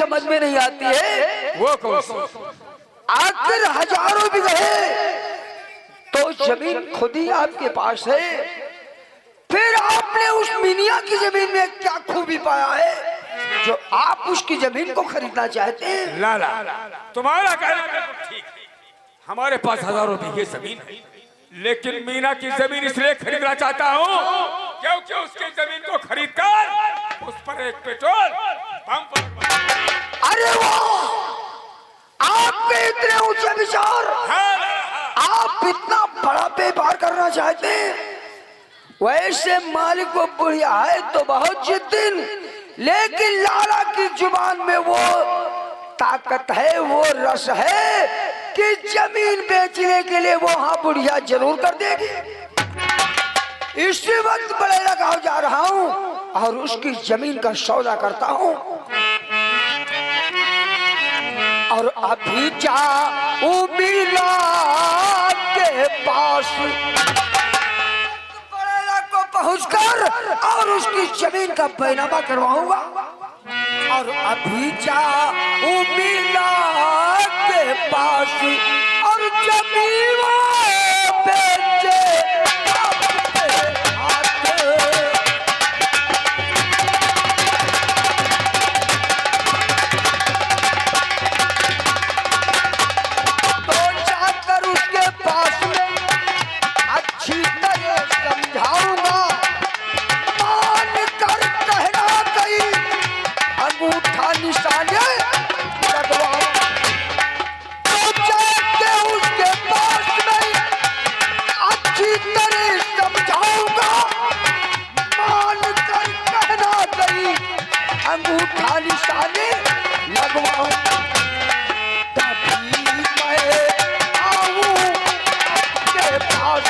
समझ में नहीं आती है। वो कौन सी? आखिर हजारों बिगहे तो जमीन खुद ही आपके पास है, फिर आपने उस मिनिया की जमीन में क्या खूबी पाया है जो आप उसकी जमीन को खरीदना चाहते हैं? लाला, तुम्हारा कहना बिल्कुल ठीक है। हमारे पास हजारों बीघे जमीन है, लेकिन मीना की जमीन इसलिए खरीदना चाहता हूँ क्योंकि उसकी जमीन को खरीदकर उस पर एक पेट्रोल पंप। अरे वाह, आपके इतने ऊंचे विचार, आप इतना बड़ा व्यापार करना चाहते हैं। वैसे मालिक को बुढ़िया है तो बहुत जिद्दीन, लेकिन लाला की जुबान में वो ताकत है, वो रस है कि जमीन बेचने के लिए वो हाँ बुढ़िया जरूर कर देगी। इसी वक्त बड़ेला गांव जा रहा हूँ और उसकी जमीन का सौदा करता हूँ। और अभी जाऊं मीना के पास, बड़ेला को पहुंचकर और उसकी जमीन का बैनामा करवाऊंगा। और अभी जाऊं मीना के पास और जमीन बेचे अंगूठा निशाने लगवाऊं, तभी मैं आऊं आपके पास।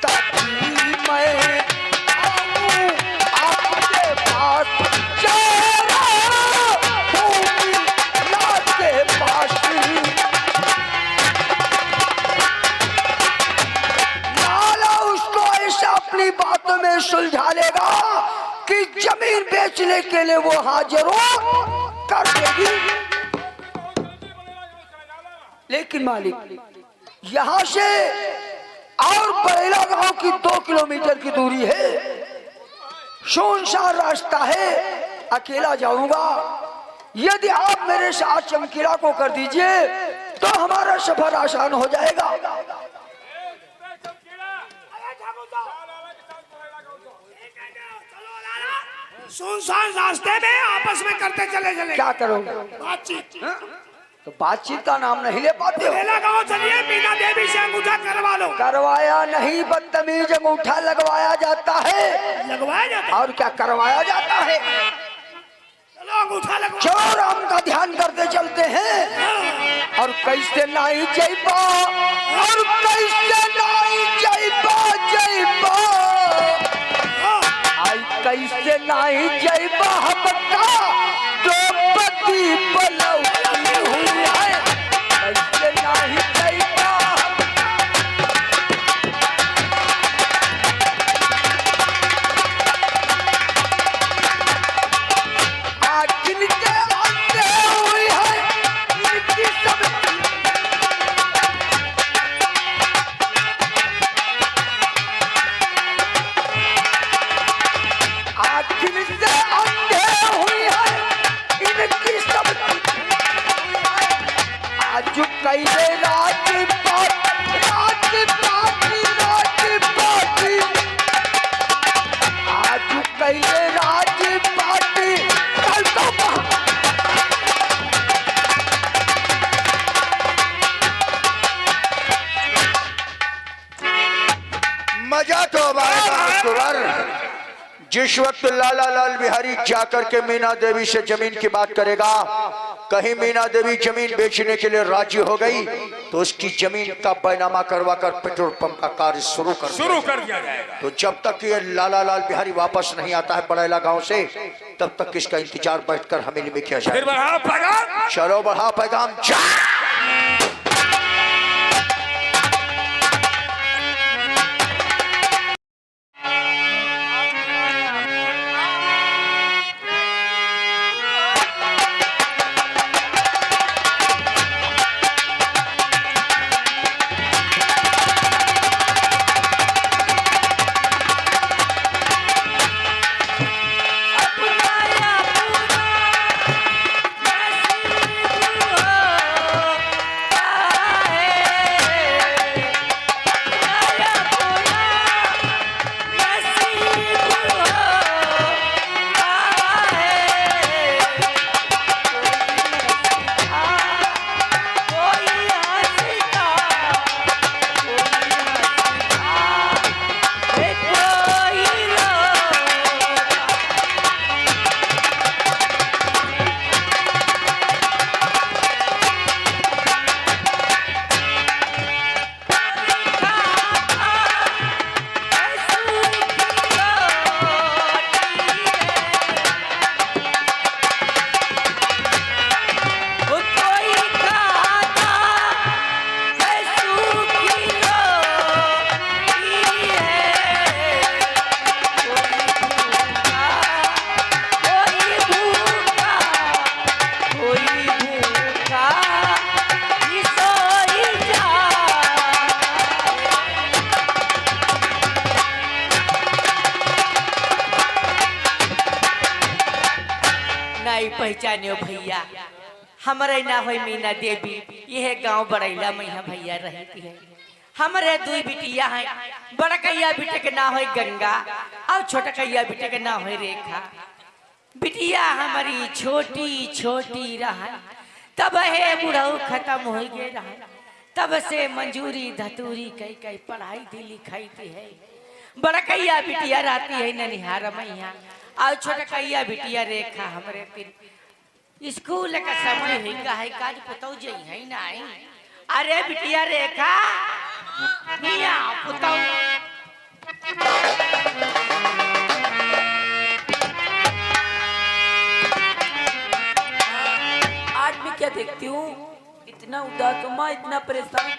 तभी मैं आऊं आपके पास, चेहरा भूमि लाल के पास। अपनी बातों में सुलझा लेगा कि जमीन बेचने के लिए वो हाजिर कर देगी। लेकिन मालिक, यहाँ से और बड़ेला गांव की 2 किलोमीटर की दूरी है, सुनसान रास्ता है, अकेला जाऊंगा। यदि आप मेरे साथ चमकीला को कर दीजिए तो हमारा सफर आसान हो जाएगा। सुनसान रास्ते में आपस में करते चले चले क्या करोगे? बातचीत। तो बातचीत का नाम नहीं ले पाते हो? गाँव चलिए, मीना देवी से अंगूठा करवा लो। करवाया नहीं बदतमीज, अंगूठा लगवाया जाता है। लगवाया जाता? और क्या करवाया जाता है? चलो अंगूठा लगवा। चोर हम का ध्यान करते चलते हैं। और कैसे नहीं जइबा, और कैसे नहीं जइबा, जइबा कैसे नहीं जइबा हमका द्रौपदी बलौती हुई है, कैसे नहीं जइबा। आखिर के अंधे हुई है इनकी सब। कैले राज आज कैले राज पाटी कल तो मजा तो जिस वक्त लाला लाल बिहारी जाकर के मीना देवी से जमीन की बात करेगा, कहीं मीना देवी जमीन बेचने के लिए राजी हो गई तो उसकी जमीन का बैनामा करवाकर पेट्रोल पंप का कार्य शुरू कर दिया जाएगा। तो जब तक ये लाला लाल बिहारी वापस नहीं आता है बड़ेला गांव से, तब तक इसका इंतजार बैठकर हमें में किया जाए। चलो बढ़ा पैगाम। पहचाने हो भैया, हमारे ना हो मीना देवी, यह गांव बड़ैला मैया भैया रहती है। हमारे दुई बिटिया हैं, बड़ा कैया बेटे के ना हो गंगा और छोटा कैया बेटे के ना हो रेखा। बिटिया हमारी छोटी छोटी रहा, तब है बुढ़ऊ खत्म हो गए रहा, तब से मंजूरी धतूरी कई कई पढ़ाई थी लिखाई थी है। बड़ा कैया बिटिया रहती है ननिहार मैया और छोटा कैया बिटिया रेखा। हमारे फिर स्कूल का समय है काज पुतौ जई है ना। अरे बिटिया रेखा मिया पुतौ आज मैं क्या देखती हूँ, इतना उदास हूँ माँ, इतना परेशान,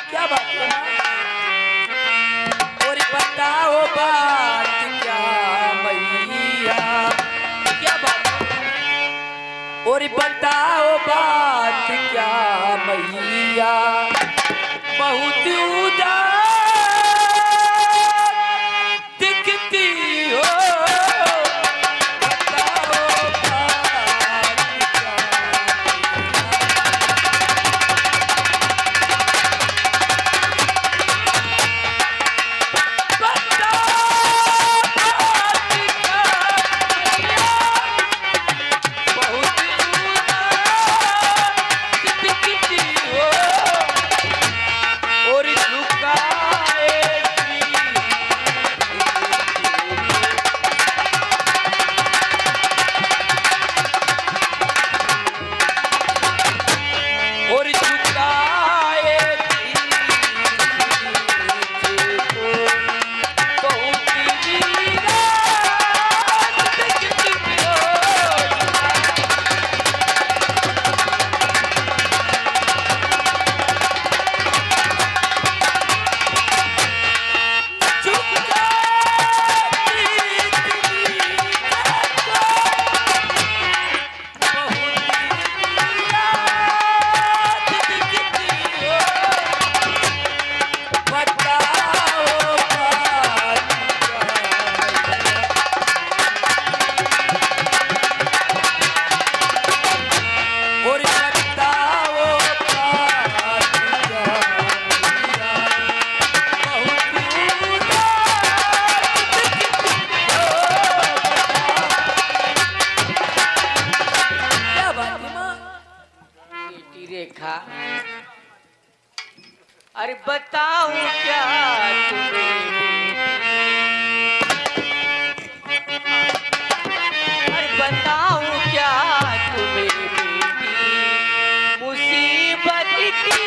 क्या बात है माँ? और बताओ बात क्या मैया, क्या बात है? और बताओ बात क्या मैया, बहुत उदास दिखती हो। अरे बताऊं क्या तुम्हें, अरे बताऊं क्या तुम्हें मुसीबत की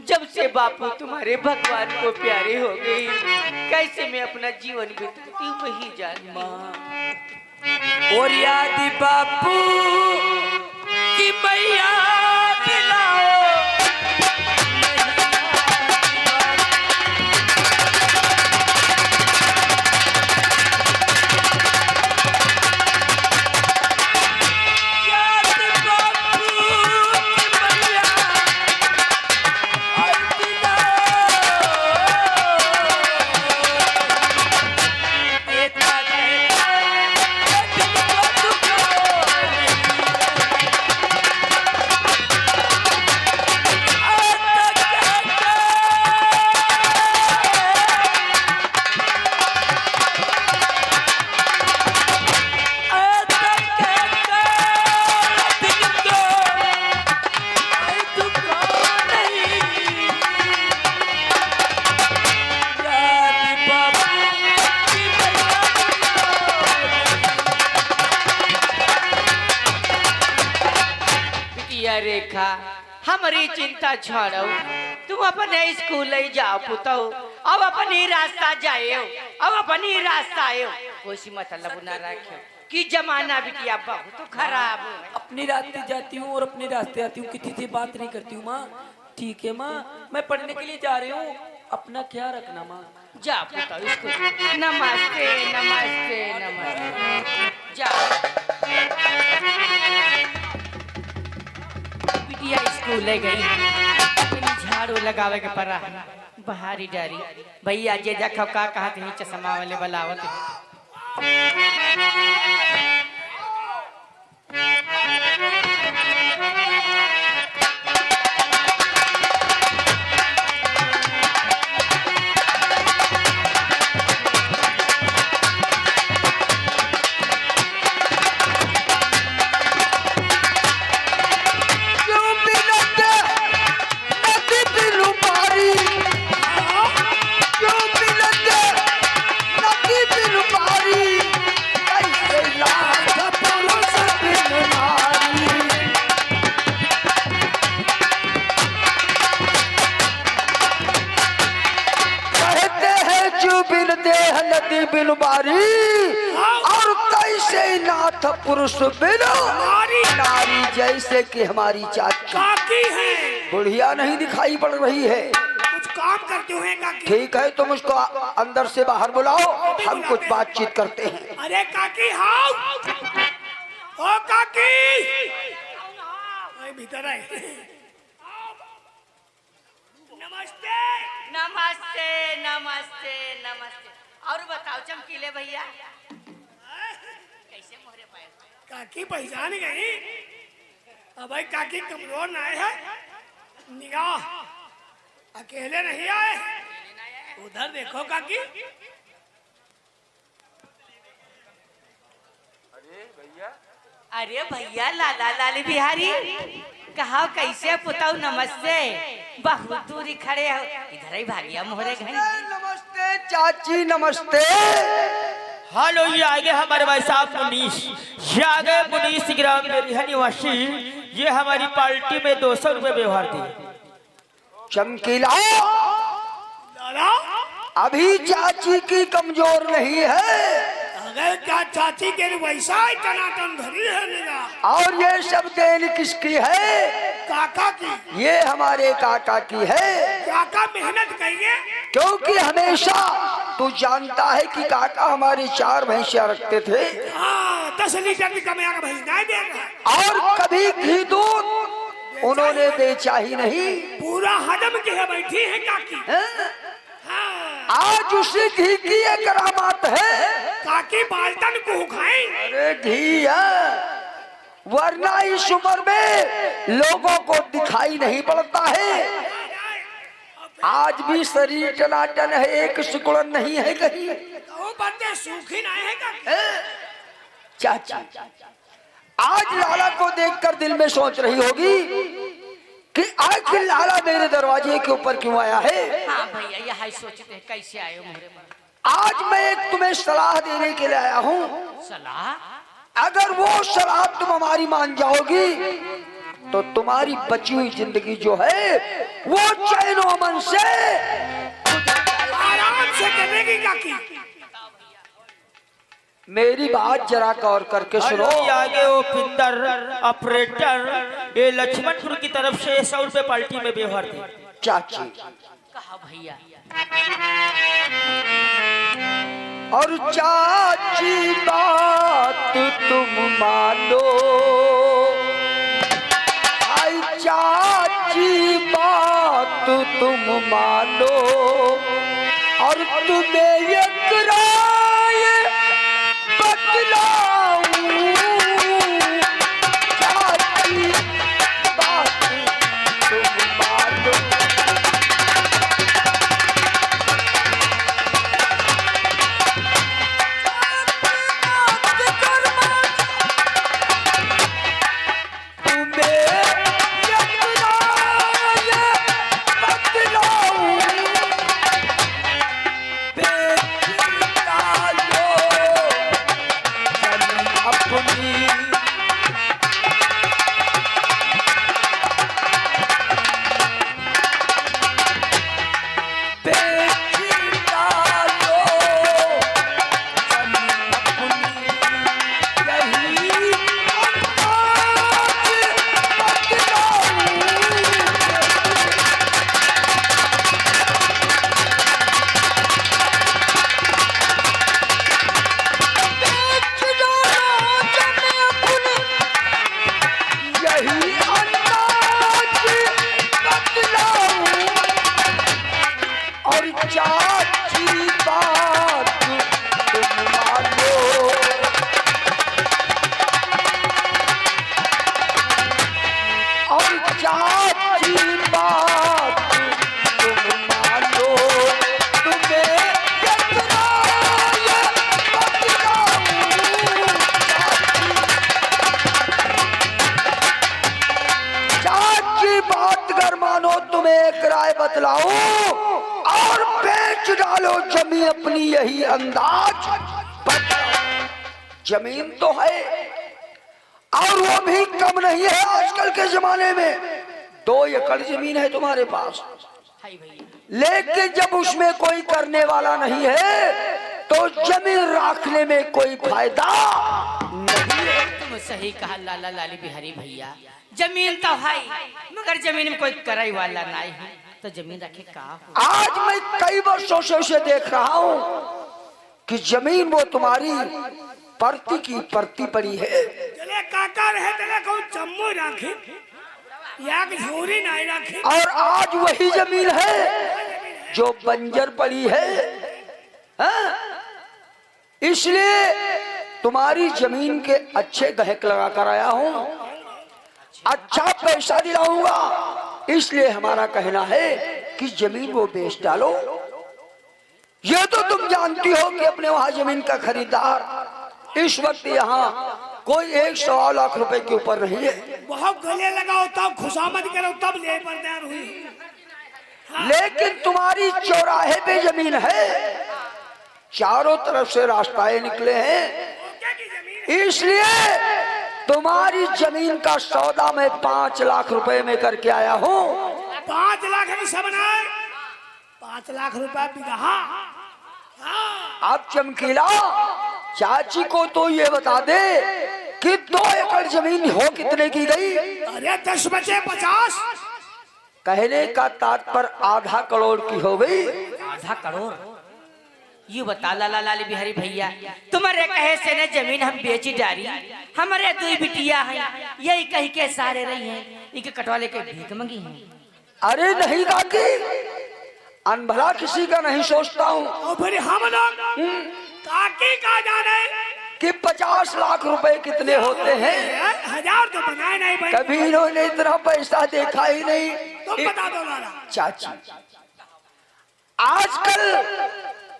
जब से बापू तुम्हारे भगवान को प्यारे हो गई, कैसे मैं अपना जीवन बिताती हूँ वही जान माँ। और याद बापू की मैया दिलाओ, भैया रेखा हमारी चिंता छोड़ो, तुम अपने स्कूल जाओ पुतो, अब अपनी रास्ता जाए, अब अपनी रास्ता आयो, कोई मतलब न रखो कि जमाना बिटिया बहुत खराब है। अपनी रास्ते जाती हूँ और अपने रास्ते आती हूँ, किसी से बात नहीं करती हूँ माँ। ठीक है माँ, मैं पढ़ने के लिए जा रही हूँ, अपना ख्याल रखना माँ। जा पुतो स्कूल। नमस्ते नमस्ते नमस्ते। जा बिटिया स्कूल गई, झाड़ू लगावे के पड़ा बाहरी डारी। भैया जे देखो का कहते हैं चश्मा वाले बलावत बिन बारी और कैसे नाथ पुरुष बिन नारी, जैसे कि हमारी चाची काकी है, बुढ़िया नहीं दिखाई पड़ रही है। कुछ काम करते हुए काकी। ठीक है, तुम उसको अंदर से बाहर बुलाओ, हम कुछ बातचीत करते हैं। अरे काकी हाँ, ओ काकी भीतर आए। नमस्ते नमस्ते नमस्ते नमस्ते। और बताओ चमकीले भैया कैसे मोहरे पाए? काकी पहचान गई? अब भाई काकी कमजोर ना है, निगाह अकेले नहीं आए। उधर देखो काकी। अरे भैया लाला लाली बिहारी कहा कैसे पुताऊ? नमस्ते, बहुत दूरी खड़े हो, इधर ही भागिया मोहरे घर। नमस्ते चाची नमस्ते। हेलो, ये आगे हमारे भाई साहब मुनीश, ये आगे मुनीश ग्राम में निवासी, ये हमारी पार्टी में 200 रुपए व्यवहार दिए। चमकीला दादा अभी चाची की कमजोर नहीं है, अगर क्या चाची के वैसा ही टनाटन धरी है निगाह। और ये सब देन किसकी है? काका की। ये हमारे काका की है। काका मेहनत करिए, क्योंकि हमेशा तू जानता है कि काका हमारी 4 भैंसियां रखते थे। हाँ 10 लीटर की कमिया का भैंस नहीं दे रहा, और कभी घी दूध उन्होंने बेचा ही नहीं। पूरा हदम के है बैठी है काकी। हैं? हाँ आज उसी घी की ये करामात है। काकी बाल्टन को खाएं। अरे घी है, वरना इस उम्र में लोगों को दिखाई नहीं पड़ता है। आज भी शरीर टनाटन है, एक सिकुड़न नहीं है कहीं। वो बंदे सूखी नहीं है काकी। चाचा आज लाला को देखकर दिल में सोच रही होगी कि आखिर लाला मेरे दरवाजे के ऊपर क्यों आया है। हाँ भैया यही सोचते हैं कैसे आए हो मोहरे में। आज मैं एक तुम्हें सलाह देने के लिए आया हूँ। सलाह? अगर वो सलाह तुम हमारी मान जाओगी तो तुम्हारी बची हुई जिंदगी जो है वो चैन व अमन से आराम से करेगी काकी। मेरी बात जरा गौर करके सुनो। हेलो, ये आगे वो पिंदर ऑपरेटर, ये लक्ष्मणपुर की तरफ से 100 रुपए पार्टी में व्यवहार दिए। चाची कहा भैया। और चाची बात तुम मानो, आई चाची बात तुम मानो, और तुम्हें एक राय बतलाऊं, चाची बात तुम मानो। राय बतलाऊं और बेच डालो जमीन अपनी, यही अंदाज बतलाओ। जमीन तो है और वो भी कम नहीं है आजकल के जमाने में। 2 एकड़ जमीन है तुम्हारे पास, हाय भैया, लेकिन जब उसमें कोई करने वाला नहीं है तो जमीन रखने में कोई फायदा नहीं है। तुम सही कहा लाला लाली बिहारी भैया, जमीन तो है मगर जमीन में कोई कराई वाला नहीं है, तो जमीन रखे का हो? आज मैं कई वर्षों से उसे देख रहा हूँ कि जमीन वो तुम्हारी परती की परती पड़ी है। चले काका रहे तेरे को जम्मू राखी या कि झोरी नहीं राखी, और आज वही जमीन है जो बंजर पड़ी है, हाँ? इसलिए तुम्हारी जमीन के अच्छे गहक लगा कर आया हूँ, अच्छा पैसा दिलाऊंगा। इसलिए हमारा कहना है कि जमीन वो बेच डालो। ये तो तुम जानती हो कि अपने वहां जमीन का खरीदार इस वक्त यहाँ कोई 100 लाख रुपए के ऊपर नहीं है। बहुत गले लगाओ तब खुशामद करो तब ले पर तैयार हुई। लेकिन तुम्हारी चौराहे पे जमीन है, चारों तरफ से रास्ताएं निकले हैं, इसलिए तुम्हारी जमीन का सौदा मैं 5 लाख रुपए में करके आया हूँ। 5 लाख नहीं सब बनाए, 5 लाख रुपया बिगहा। अब चमकीला चाची को तो ये बता दे कि 2 एकड़ जमीन हो कितने की गई? अरे 10 बचे 50। कहने का तात्पर्य आधा करोड़ की हो गई। आधा करोड़? ये बता लाला लाली बिहारी भैया, तुम्हारे कहे से न जमीन हम बेची डारी, हमारे 2 बिटिया हैं, यही कही के सारे रही हैं, इनके कटवाले के भीख मंगी हैं। अरे नहीं काकी, अनभला किसी का नहीं सोचता हूँ। और फिर हम लोग काकी का जाने कि 50 लाख रुपए कितने होते हैं। 1000 तो बनाए नहीं बने। कभी इन्होंने इतना पैसा देखा ही नहीं। तुम बता दो लाला। चाची, आजकल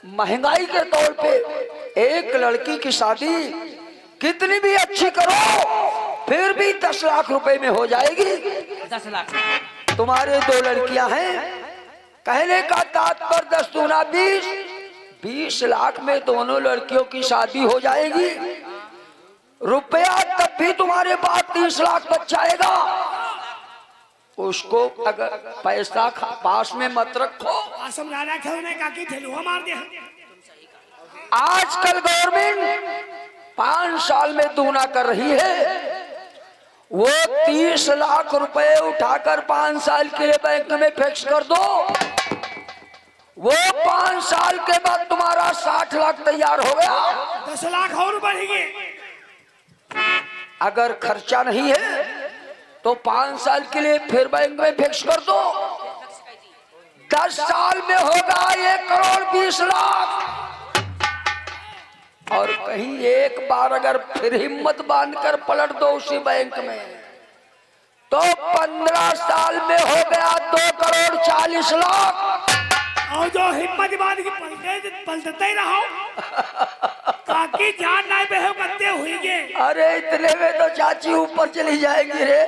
महंगाई के तौर पे एक लड़की की शादी कितनी भी अच्छी करो फिर भी 10 लाख रुपए में हो जाएगी। 10 लाख? तुम्हारे 2 लड़कियां हैं, कहने का तात्पर्य 10 दूना 20 लाख में दोनों लड़कियों की शादी हो जाएगी। रुपया तब भी तुम्हारे पास 30 लाख बच जाएगा। उसको अगर पैसा पास में मत रखो। आसम राजा खेलने काकी ठेलुआ मार दे। आजकल गवर्नमेंट 5 साल में दूना कर रही है। वो 30 लाख रुपए उठाकर 5 साल के लिए बैंक में फिक्स कर दो, वो 5 साल के बाद तुम्हारा 60 लाख तैयार हो गया। 10 लाख और बढ़ेंगे। अगर खर्चा नहीं है तो 5 साल के लिए फिर बैंक में फिक्स कर दो। 10 साल में होगा 1 करोड़ 20 लाख। और कहीं एक बार अगर फिर हिम्मत बांधकर पलट दो उसी बैंक में तो 15 साल में हो गया 2 करोड़ 40 लाख। और जो हिम्मत बांध के पलटते ही रहो ताकि जान नहीं बेहो करते हुई गे। अरे इतने में तो चाची ऊपर चली जाएगी रे।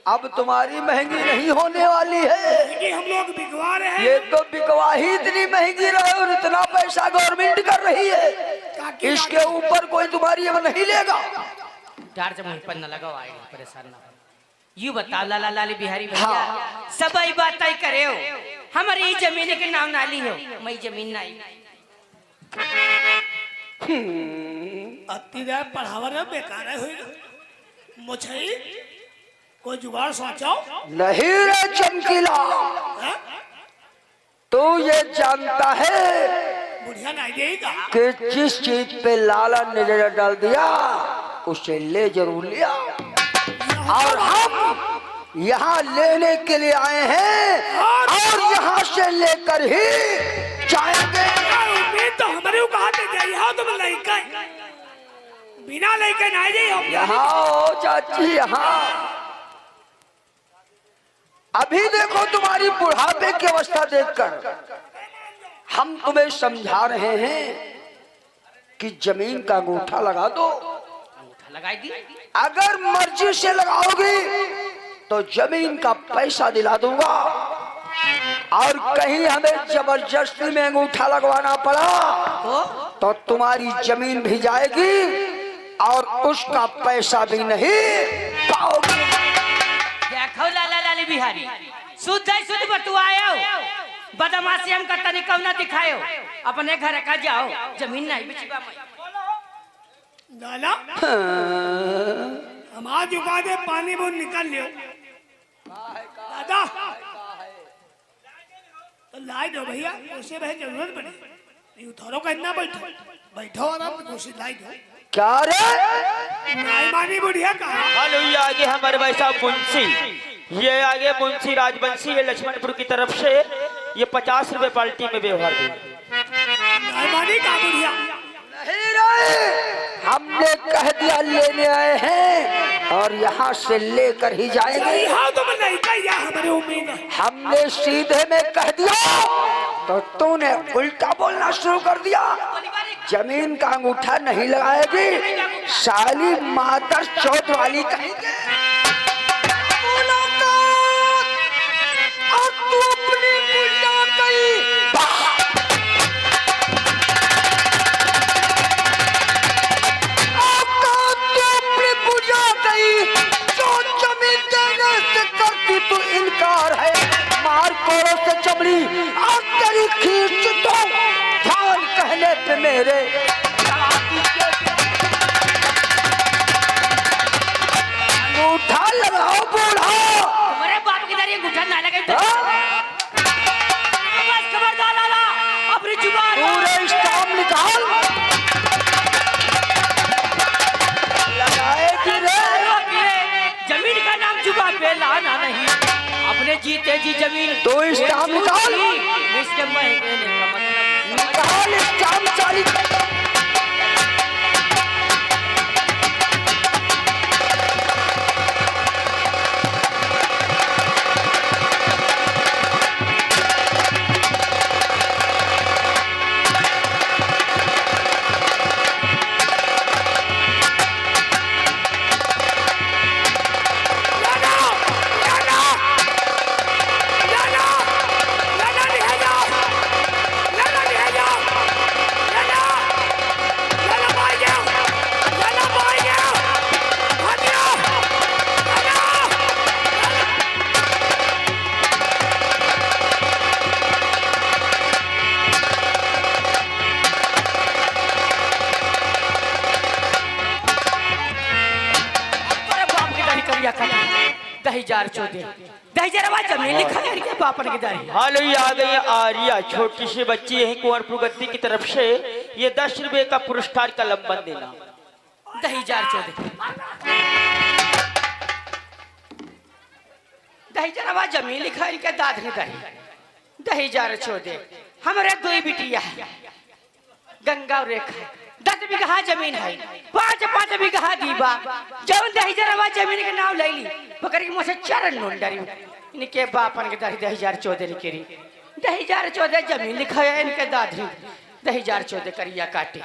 अब तुम्हारी महंगी नहीं होने वाली है कि हम लोग बिकवा रहे हैं। ये तो बिकवा ही इतनी महंगी रहे और इतना पैसा गवर्नमेंट कर रही है, इसके ऊपर कोई तुम्हारी अब नहीं लेगा। डर जब मुझ पर न लगाओ, आएगा परेशान ना हो। यू बता लाला लाली बिहारी भैया, सब आई बात तय करे हो, हमारी जमीन के नाम नाली हो, मैं जमीन नहीं। अति देर पढ़ावर में बेकार है हुई मुझे कोई जुगाड़ सोचो। नहीं रे चमकीला, तू ये जानता है बुढ़िया नहीं देगा कि जिस चीज पे लाला ने नजर डाल दिया उसे ले जरूर लिया। और हम यहाँ लेने के लिए आए हैं और यहाँ से लेकर ही जाएंगे। उम्मीद तो हमारे कहा जाइए तुम लड़का बिना लड़के नहीं जाइए। यहाँ हो चाची, यहाँ अभी देखो तुम्हारी बुढ़ापे की अवस्था देखकर हम तुम्हें समझा रहे हैं कि जमीन का अंगूठा लगा दो। अंगूठा लगाई दी, अगर मर्जी से लगाओगी तो जमीन का पैसा दिला दूंगा, और कहीं हमें जबरदस्ती में अंगूठा लगवाना पड़ा तो तुम्हारी जमीन भी जाएगी और उसका पैसा भी नहीं पाओगे। देखो लाला लाली बिहारी सुध जाई सुध बतू आयो बदमाशी हम करता नहीं कौना दिखायो अपने घर का जाओ जमीन नहीं बेचीबा मैं लाला हम आज उगा दे पानी बहुत निकल लियो दादा तो लाई दो भैया उसे भाई जरूरत पड़े नहीं उठारो का इतना बैठो बैठो और आप कोशिश लाई दो क्या रे नहीं मानी बुढ़िया कहा हेलो ये आगे हमारे भाई साहब मुंशी, ये आगे मुंशी राजवंशी है लक्ष्मणपुर की तरफ से, ये 50 रुपए पार्टी में व्यवहार दी। नहीं मानी कहा बुढ़िया नहीं रे हमने कह दिया लेने आए हैं और यहाँ से लेकर ही जाएंगे। हाँ तुम नहीं कहिया हमारे उम्मीद है। हमने सीधे में कह दिया तो तूने उल्टा बोलना शुरू कर दिया। जमीन का अंगूठा नहीं लगाएगी साली मातर चौथ वाली कहेंगे। और तू अपनी बुढ़िया गई तो इनकार है मार कोरों से चमड़ी और तेरी खींच तो ध्यान कहने पे मेरे अंगूठा लगाओ बूढ़ा तुम्हारे बाप की तरह अंगूठा ना लगे बस खबरदार लाला अपनी जुबान पूरे स्टाम निकाल लगाएगी रे जमीन का नाम जुबान पे लाना नहीं अपने जीते जी जमीन तो स्टाम निकाल इसके कहने का मतलब निकाल स्टाम चाली दहीजार चौधरी दहीजार जमीन लिखा है इनके पापड़ की दारी। हेलो ये आ गई आर्या, छोटी सी बच्ची है कुंवरपुर गद्दी की तरफ से, ये 10 रुपए का पुरस्कार का लंबन देना। दहीजार चौधरी दहीजार जमीन लिखा है इनके दाद की दारी। दहीजार चौधरी हमारे 2 बिटिया है गंगा और रेखा 10 बीघा जमीन है 5 बीघा दीबा जब दहीजार जमीन के नाम ले ली पकड़ के मुझसे चरण नोंडरी इनके बापन के दादी दहीजार चौधरी केरी दहीजार चौधरी जमीन लिखा है इनके दादी दहीजार चौधरी करिया काटे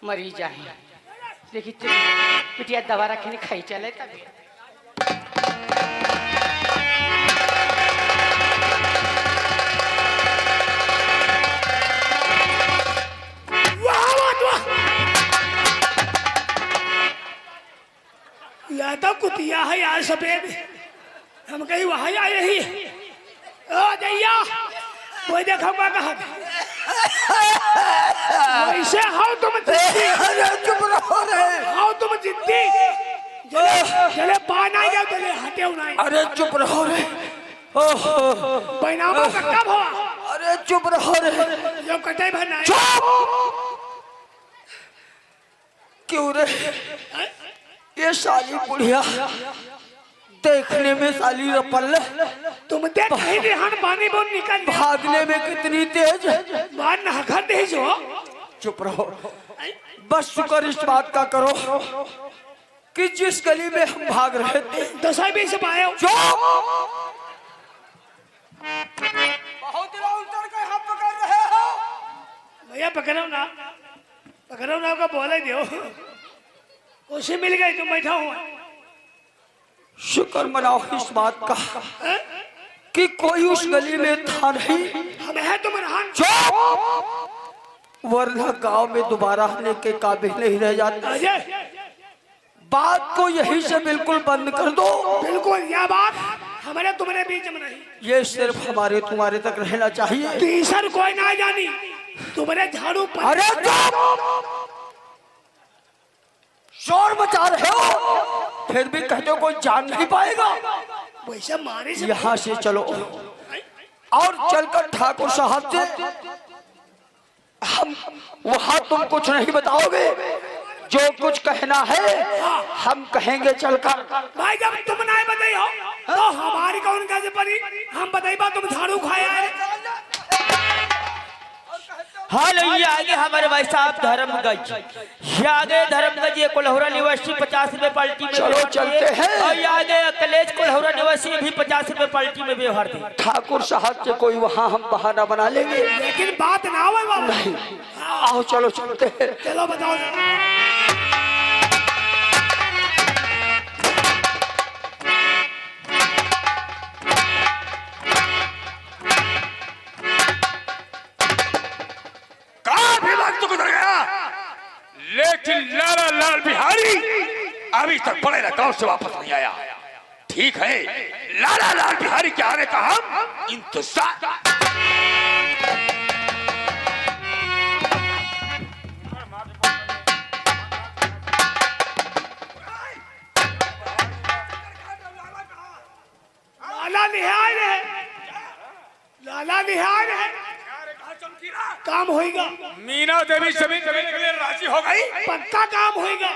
मरी जाए देखी पिटिया दवा रखे खाई चले तभी तो कुतिया है यार सफेद हम कहीं वहां आए ही ओ दैया कोई देखा कहा वैसे हाँ तुम चुप रहो रे हाँ तुम जिद्दी चले पाना या चले हटे उनाई अरे चुप रहो रे पैनामा का कब हुआ अरे चुप रहो रे जो कटे भरना क्यों रे ये साली बुढ़िया देखने में साली रपल तुम देख नहीं रेहान पानी बहुत निकल भागने में कितनी तेज बाहर नहाकर दे जो चुप रहो बस शुक्र इस बात का करो कि जिस गली में हम भाग रहे थे दसाई भी से पाए बहुत उतर के हम पकड़ रहे हो भैया पकड़ो ना का बोले दो उसे मिल गई तुम बैठा हुआ शुक्र मनाओ इस बात का कि कोई उस गली में था नहीं। हम है तुम रहन। चुप, वरना गांव में दोबारा आने के काबिल नहीं रह जाते। अजय बात को यहीं से बिल्कुल बंद कर दो। बिल्कुल, यह बात हमारे तुम्हारे बीच में नहीं। ये सिर्फ हमारे तुम्हारे तक रहना चाहिए। तीसर कोई ना जानी तुम्हारे झाड़ू पर। अरे चुप, शोर मचा रहे हो, फिर भी कहते हो कोई जान नहीं पाएगा। वैसे मारे से यहाँ से चलो और चलकर ठाकुर साहब से हम वहाँ तुम कुछ नहीं बताओगे, जो कुछ कहना है हम कहेंगे चलकर। भाई जब तुम नहीं बताई हो तो हमारी कौन कैसे पड़ी? हम बताई बात तुम झाड़ू खाया है। हेलो, ये आगे हमारे भाई साहब धर्मगंज, ये आगे धर्मगंज, ये कोल्हापुरा निवासी 50 रुपए पलटी में चलो व्यवहार चलते दिए। हैं। और ये आगे कलेज कोल्हापुरा निवासी भी 50 रुपए पलटी में व्यवहार दिए। ठाकुर साहब से कोई वहाँ हम बहाना बना लेंगे। लेकिन बात ना हो बाबा। आओ चलो चलते हैं। चलो बताओ। काफी वक्त गुजर गया, लेकिन लाला लाल बिहारी अभी तक बड़े गांव से वापस नहीं आया। ठीक है, लाला लाल बिहारी के आने का हम इंतजार। लाला निहार है, लाला निहार है। काम होएगा। मीना देवी जमीन के लिए राजी हो गई, पक्का काम होएगा।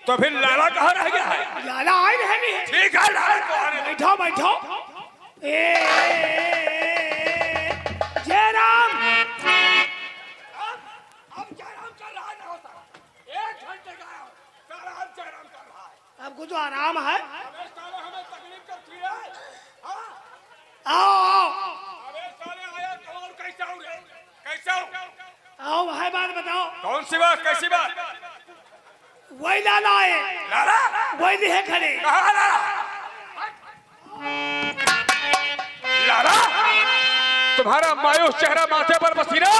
तो फिर लाला कहाँ रह गया है? लाला आए रहनी है। ठीक है, लाला को आने दो। बैठो बैठो। जय राम। आपको तो आराम है। आओ आओ आओ भाई, बात बताओ। कौन सी बात, कैसी बात? वही लाला आए, लाला वही दिहे खड़े। कहाँ लाला? लाला, तुम्हारा मायूस चेहरा माथे पर पसीना,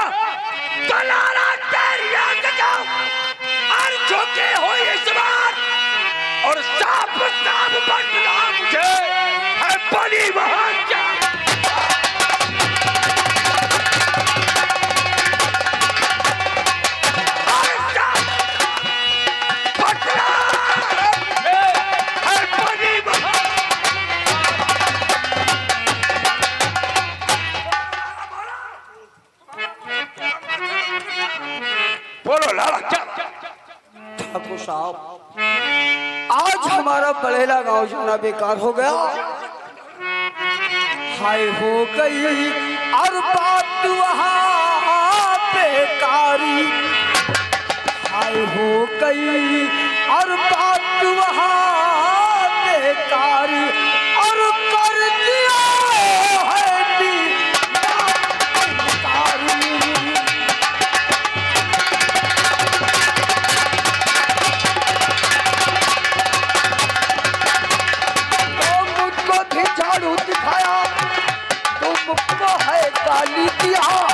तो लाला तेरी आंख जाओ और झुके हो इस बार, और साफ साफ बतला मुझे है बड़ी वहां क्या? बोलो लाला क्या? ठाकुर साहब, आज हमारा बड़ेला गांव जाना बेकार हो गया। हाय हो गई और बात वहाँ बेकारी, हाय हो गई और बात वहाँ बेकारी, और कर दिया है बेकारी। झाड़ू दिखाया, तुमको है गाली दिया।